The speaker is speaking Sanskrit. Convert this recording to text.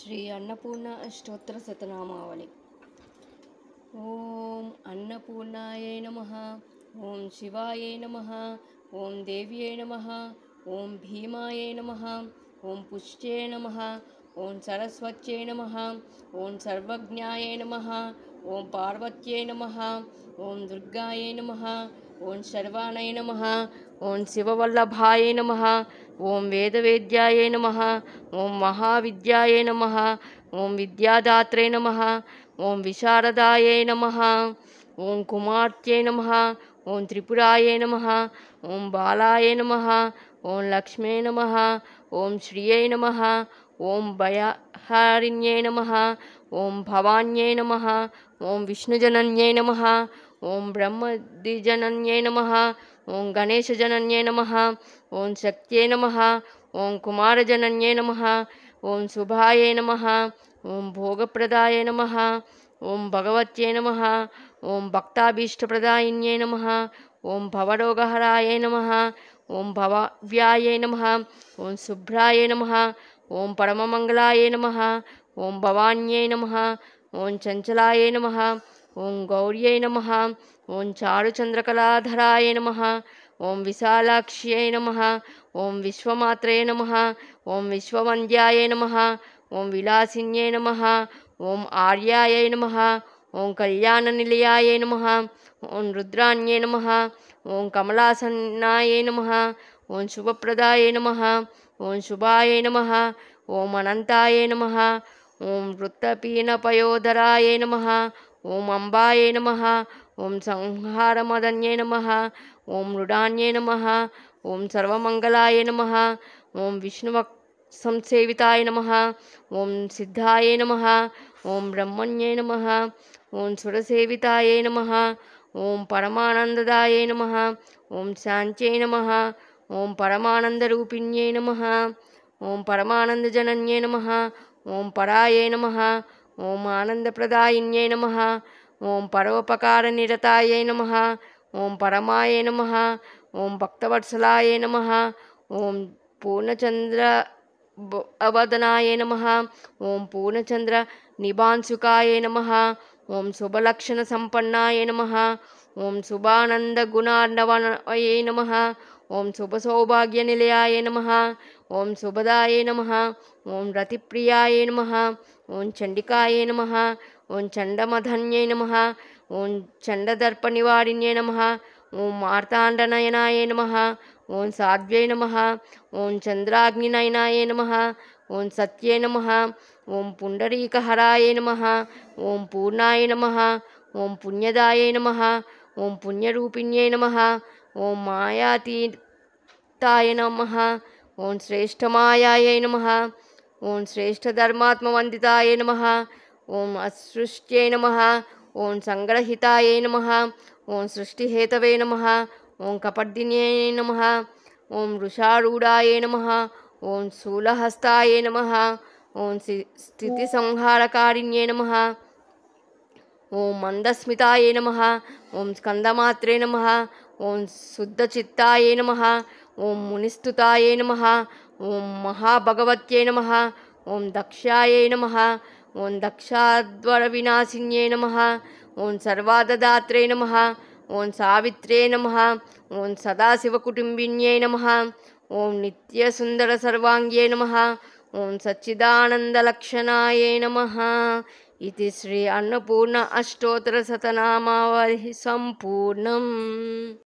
श्री अन्नपूर्णा अष्टोत्तर शतनामावली। ओम अन्नपूर्णायै नमः। ओम शिवायै नमः। ओम देव्यै नमः। ओम भीमायै नमः। ओम पुष्ट्यै नमः। ओम सरस्वत्यै नमः। ओम सर्वज्ञायै नमः। ओम पार्वत्यै नमः। ओम दुर्गायै नमः। ओम शर्वाणै नमः। ओम शिववल्लभायै नमः। ओम वेदवेद्यायै नमः। ओम महाविद्यायै नमः। ओम विद्यादात्रे नमः। ओम विशारदायै नमः। ओम कुमार्त्यै नमः। ओम त्रिपुरायै नमः। ओम बालायै नमः। ओम लक्ष्म्यै नमः। ओम श्रियै नमः। ओम भयहारिण्यै नमः। ओम भवान्यै नमः। ओम विष्णुजनन्यै नमः। ओम ब्रह्मद्विजनन्यै नमः। ओम गणेशजनन्यै नमः। ओम शक्त्यै नमः। ओम कुमारजनन्यै नमः। ओम शुभायै नमः। ओम भोगप्रदाय नमः। ओम भगवत्यै नमः। ओम भक्ताभीष्टप्रदायिन्यै नमः। ओम भवरोगहराय नमः। ओम भवाव्यायै नमः। ओम शुभ्राय नमः। ओम परममङ्गलाय नमः। ओम भवान्यै नमः। ओम चञ्चलाय नमः। ओम गौर्यै नमः। ओम चारुचन्द्रकलाधराय नमः। ओम विशालाक्ष्यै नमः। ओम विश्वमात्रे नमः। ओम विश्ववन्द्याय नमः। ओम विलासिन्यै नमः। ओम आर्यायै नमः। ओम कल्याणनिलयाय नमः। ओम रुद्राण्यै नमः। ओम कमलासनाय नमः। ओम शुभप्रदाय नमः। ओम शुभाय नमः। ओम अनन्ताय नमः। ओम वृत्तपीनपयोधराय नमः। ओम अम्बाय नमः। ओम संहारमदन्यै नमः। ओम मृडान्यै नमः। ओम सर्वमङ्गलाय नमः। ओम विष्णुवक्षसंसेविताय नमः। ओम सिद्धाय नमः। ओम ब्रह्मण्यै नमः। ओम सुरसेविताय नमः। ओम परमानन्ददाय नमः। ओम शान्त्यै नमः। ओम परमानन्दरूपिण्यै नमः। ओम परमानन्दजनन्यै नमः। ओम परायै नमः। ओम आनन्दप्रदायिन्यै नमः। ओम परोपकारनिरतायै नमः। ओम परमाय नमः। ओम भक्तवत्सलाय नमः। ओम पूर्णचन्द्रवदनाय नमः। ओम पूर्णचन्द्रनिभांशुकाय नमः। ओम शुभलक्षणसम्पन्नाय नमः। ओम शुभानन्दगुणार्णवाय नमः। ओम शुभसौभाग्यनिलयाय नमः। ओम शुभदाय नमः। ओम रतिप्रियाय नमः। ओम चण्डिकाय नमः। ओम चण्डमधन्यै नमः। ओम चण्डदर्पनिवारिण्यै नमः। ओम मार्ताण्डनयनाय नमः। ओम साध्व्यै नमः। ओम चन्द्राग्निनयनाय नमः। ओम सत्ये नमः। ओम पुण्डरीकहराय नमः। ओम पूर्णाय नमः। ओम पुण्यदाय नमः। ओम पुण्यरूपिण्यै नमः। ओम मायातीताय नमः। ओम श्रेष्ठमायायै नमः। ओम श्रेष्ठधर्मात्मवन्दिताय नमः। ओम असृष्ट्यै नमः। ओम सङ्ग्रहिताय नमः। ओम सृष्टिहेतवे नमः। ओम कपर्दिन्यै नमः। ओम वृषारूढाय नमः। ओम शूलहस्ताय नमः। ओम स्थितिसंहारकारिण्यै नमः। ओम मन्दस्मिताय नमः। ओम स्कन्दमात्रे नमः। ओम शुद्धचित्ताय नमः। ओम मुनिस्तुताय नमः। ओम महाभगवत्यै नमः। ओम दक्षायै नमः। ओम दक्षाध्वरविनाशिन्यै नमः। ओम सर्वाददात्रे नमः। ओम सावित्रे नमः। ओम सदाशिवकुटुम्बिन्यै नमः। ओम नित्यसुन्दरसर्वाङ्ग्यै नमः। ओम सच्चिदानन्दलक्षणाय नमः। इति श्री अन्नपूर्णा अष्टोत्तरशतनामावलिः सम्पूर्णम्।